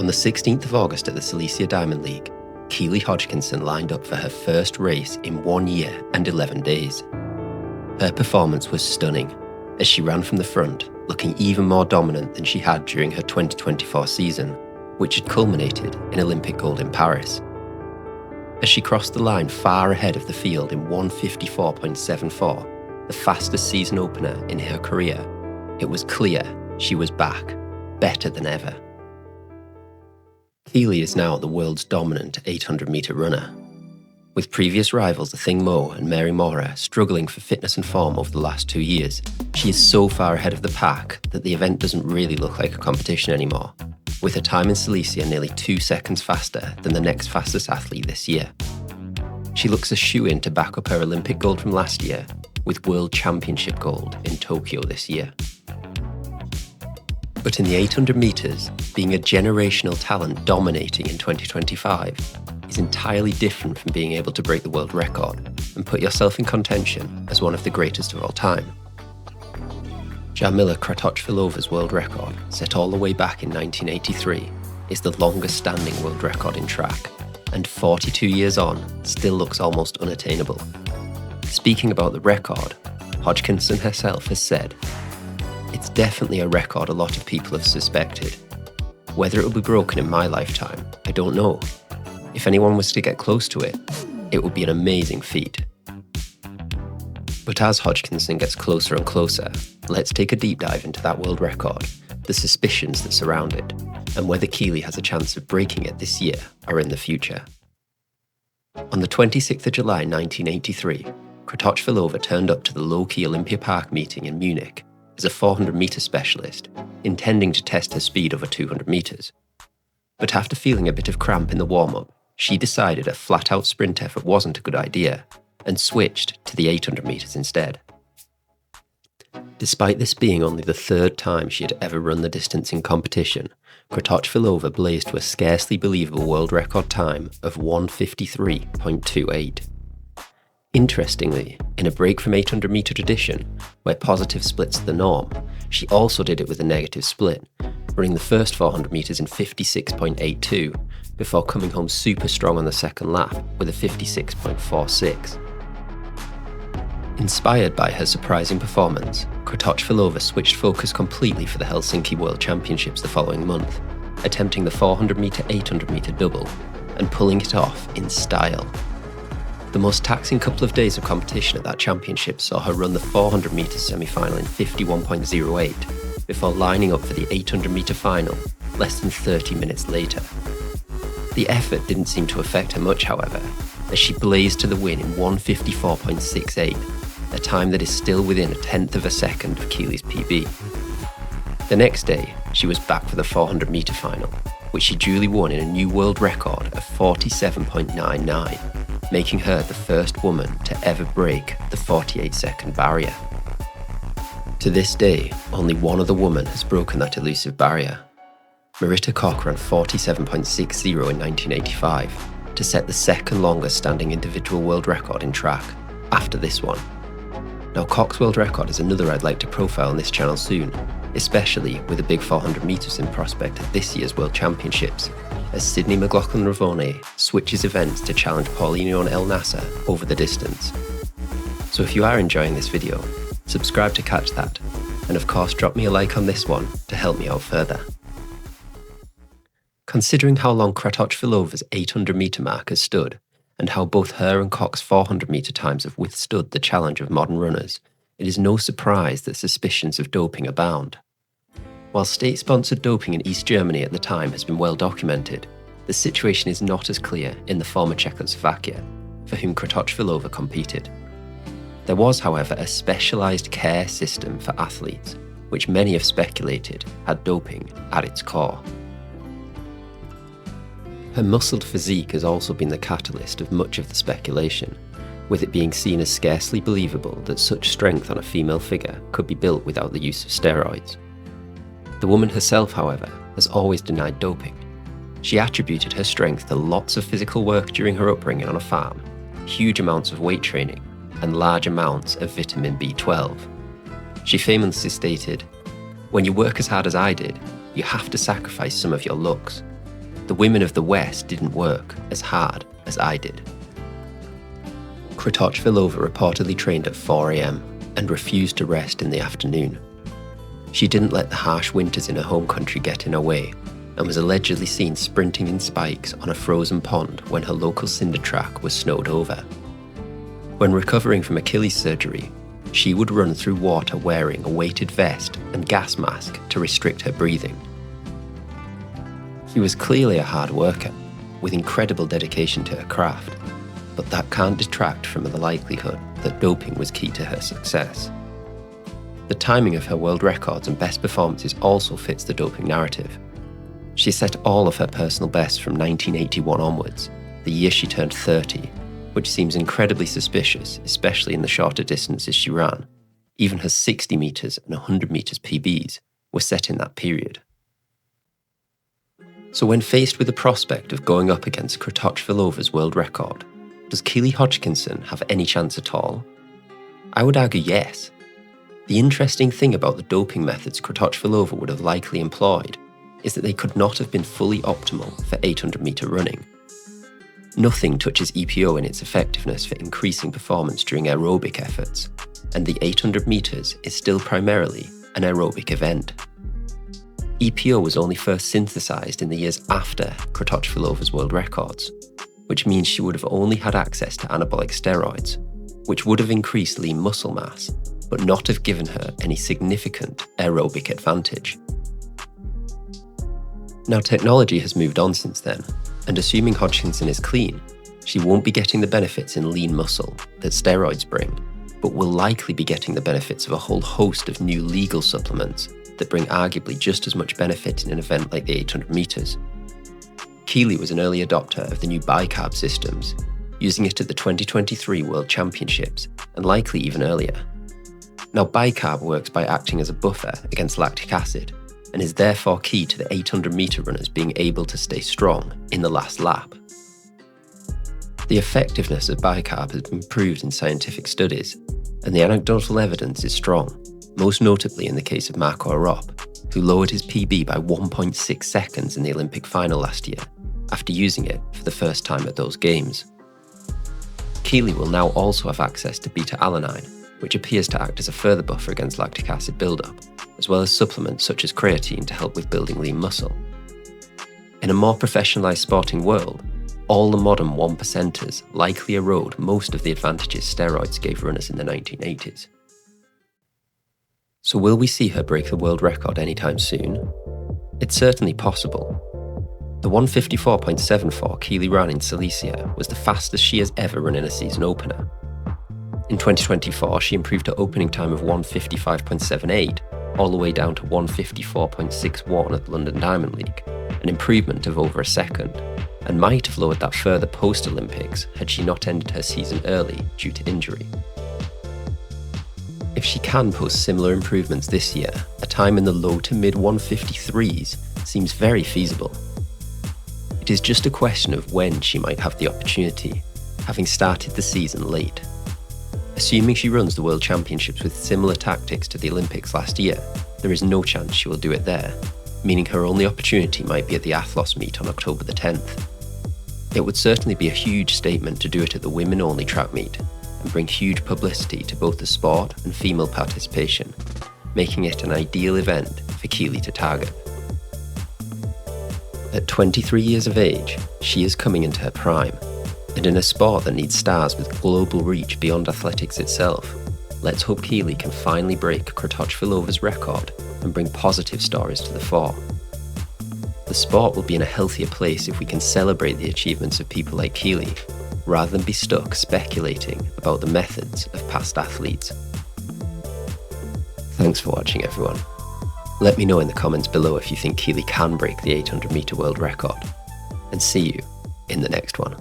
On the 16th of August at the Silesia Diamond League, Keely Hodgkinson lined up for her first race in 1 year and 11 days. Her performance was stunning, as she ran from the front, looking even more dominant than she had during her 2024 season, which had culminated in Olympic gold in Paris. As she crossed the line far ahead of the field in 1:54.74, the fastest season opener in her career, it was clear she was back, better than ever. Keely is now the world's dominant 800-metre runner. With previous rivals Athing Mu and Mary Mora struggling for fitness and form over the last 2 years, she is so far ahead of the pack that the event doesn't really look like a competition anymore, with her time in Silesia nearly 2 seconds faster than the next fastest athlete this year. She looks a shoo-in to back up her Olympic gold from last year, with World Championship gold in Tokyo this year. But in the 800 metres, being a generational talent dominating in 2025 is entirely different from being able to break the world record and put yourself in contention as one of the greatest of all time. Jarmila Kratochvilova's world record, set all the way back in 1983, is the longest standing world record in track, and 42 years on, still looks almost unattainable. Speaking about the record, Hodgkinson herself has said, "It's definitely a record a lot of people have suspected. Whether it will be broken in my lifetime, I don't know. If anyone was to get close to it, it would be an amazing feat." But as Hodgkinson gets closer and closer, let's take a deep dive into that world record, the suspicions that surround it, and whether Keely has a chance of breaking it this year or in the future. On the 26th of July 1983, Kratochvilova turned up to the low-key Olympia Park meeting in Munich as a 400-metre specialist, intending to test her speed over 200 metres. But after feeling a bit of cramp in the warm-up, she decided a flat-out sprint effort wasn't a good idea and switched to the 800 metres instead. Despite this being only the third time she had ever run the distance in competition, Kratochvilova blazed to a scarcely believable world record time of 1:53.28. Interestingly, in a break from 800-metre tradition, where positive splits are the norm, she also did it with a negative split, running the first 400 metres in 56.82, before coming home super strong on the second lap with a 56.46. Inspired by her surprising performance, Kratochvilova switched focus completely for the Helsinki World Championships the following month, attempting the 400-metre 800-metre double, and pulling it off in style. The most taxing couple of days of competition at that championship saw her run the 400-metre semi-final in 51.08, before lining up for the 800-metre final less than 30 minutes later. The effort didn't seem to affect her much, however, as she blazed to the win in 1:54.68, a time that is still within a tenth of a second of Keely's PB. The next day, she was back for the 400-metre final, which she duly won in a new world record of 47.99, making her the first woman to ever break the 48-second barrier. To this day, only one other woman has broken that elusive barrier. Marita Koch ran 47.60 in 1985 to set the second longest standing individual world record in track, after this one. Now, Koch's world record is another I'd like to profile on this channel soon, especially with the big 400 metres in prospect at this year's World Championships, as Sydney McLaughlin-Ravone switches events to challenge Paulinho El Nasser over the distance. So if you are enjoying this video, subscribe to catch that, and of course drop me a like on this one to help me out further. Considering how long Kratochvilova's 800-metre mark has stood, and how both her and Koch's 400-metre times have withstood the challenge of modern runners, it is no surprise that suspicions of doping abound. While state-sponsored doping in East Germany at the time has been well documented, the situation is not as clear in the former Czechoslovakia, for whom Kratochvilova competed. There was, however, a specialised care system for athletes, which many have speculated had doping at its core. Her muscled physique has also been the catalyst of much of the speculation, with it being seen as scarcely believable that such strength on a female figure could be built without the use of steroids. The woman herself, however, has always denied doping. She attributed her strength to lots of physical work during her upbringing on a farm, huge amounts of weight training, and large amounts of vitamin B12. She famously stated, "When you work as hard as I did, you have to sacrifice some of your looks. the women of the West didn't work as hard as I did. Kratochvilova reportedly trained at 4 a.m. and refused to rest in the afternoon. She didn't let the harsh winters in her home country get in her way, and was allegedly seen sprinting in spikes on a frozen pond when her local cinder track was snowed over. When recovering from Achilles surgery, she would run through water wearing a weighted vest and gas mask to restrict her breathing. She was clearly a hard worker, with incredible dedication to her craft, but that can't detract from the likelihood that doping was key to her success. The timing of her world records and best performances also fits the doping narrative. She set all of her personal bests from 1981 onwards, the year she turned 30, which seems incredibly suspicious, especially in the shorter distances she ran. Even her 60 metres and 100 metres PBs were set in that period. So when faced with the prospect of going up against Kratochvilova's world record, does Keely Hodgkinson have any chance at all? I would argue yes. The interesting thing about the doping methods Kratochvilova would have likely employed is that they could not have been fully optimal for 800-metre running. Nothing touches EPO in its effectiveness for increasing performance during aerobic efforts, and the 800 metres is still primarily an aerobic event. EPO was only first synthesised in the years after Kratochvilova's world records, which means she would have only had access to anabolic steroids, which would have increased lean muscle mass, but not have given her any significant aerobic advantage. Now, technology has moved on since then, and assuming Hodgkinson is clean, she won't be getting the benefits in lean muscle that steroids bring, but will likely be getting the benefits of a whole host of new legal supplements that bring arguably just as much benefit in an event like the 800 metres. Keely was an early adopter of the new bicarb systems, using it at the 2023 World Championships, and likely even earlier. Now, bicarb works by acting as a buffer against lactic acid, and is therefore key to the 800-metre runners being able to stay strong in the last lap. The effectiveness of bicarb has been proved in scientific studies, and the anecdotal evidence is strong, most notably in the case of Marco Arop, who lowered his PB by 1.6 seconds in the Olympic final last year, after using it for the first time at those games. Keely will now also have access to beta-alanine, which appears to act as a further buffer against lactic acid buildup, as well as supplements such as creatine to help with building lean muscle. In a more professionalised sporting world, all the modern 1%ers likely erode most of the advantages steroids gave runners in the 1980s. So will we see her break the world record anytime soon? It's certainly possible. The 154.74 Keely ran in Silesia was the fastest she has ever run in a season opener. In 2024, she improved her opening time of 155.78 all the way down to 154.61 at the London Diamond League, an improvement of over a second, and might have lowered that further post-Olympics had she not ended her season early due to injury. If she can post similar improvements this year, a time in the low to mid 153s seems very feasible. It is just a question of when she might have the opportunity, having started the season late. Assuming she runs the World Championships with similar tactics to the Olympics last year, there is no chance she will do it there, meaning her only opportunity might be at the Athlos meet on October the 10th. It would certainly be a huge statement to do it at the women-only track meet, and bring huge publicity to both the sport and female participation, making it an ideal event for Keely to target. At 23 years of age, she is coming into her prime, and in a sport that needs stars with global reach beyond athletics itself, let's hope Keely can finally break Kratochvilova's record and bring positive stories to the fore. The sport will be in a healthier place if we can celebrate the achievements of people like Keely, rather than be stuck speculating about the methods of past athletes. Thanks for watching, everyone. Let me know in the comments below if you think Keely can break the 800-metre world record, and see you in the next one.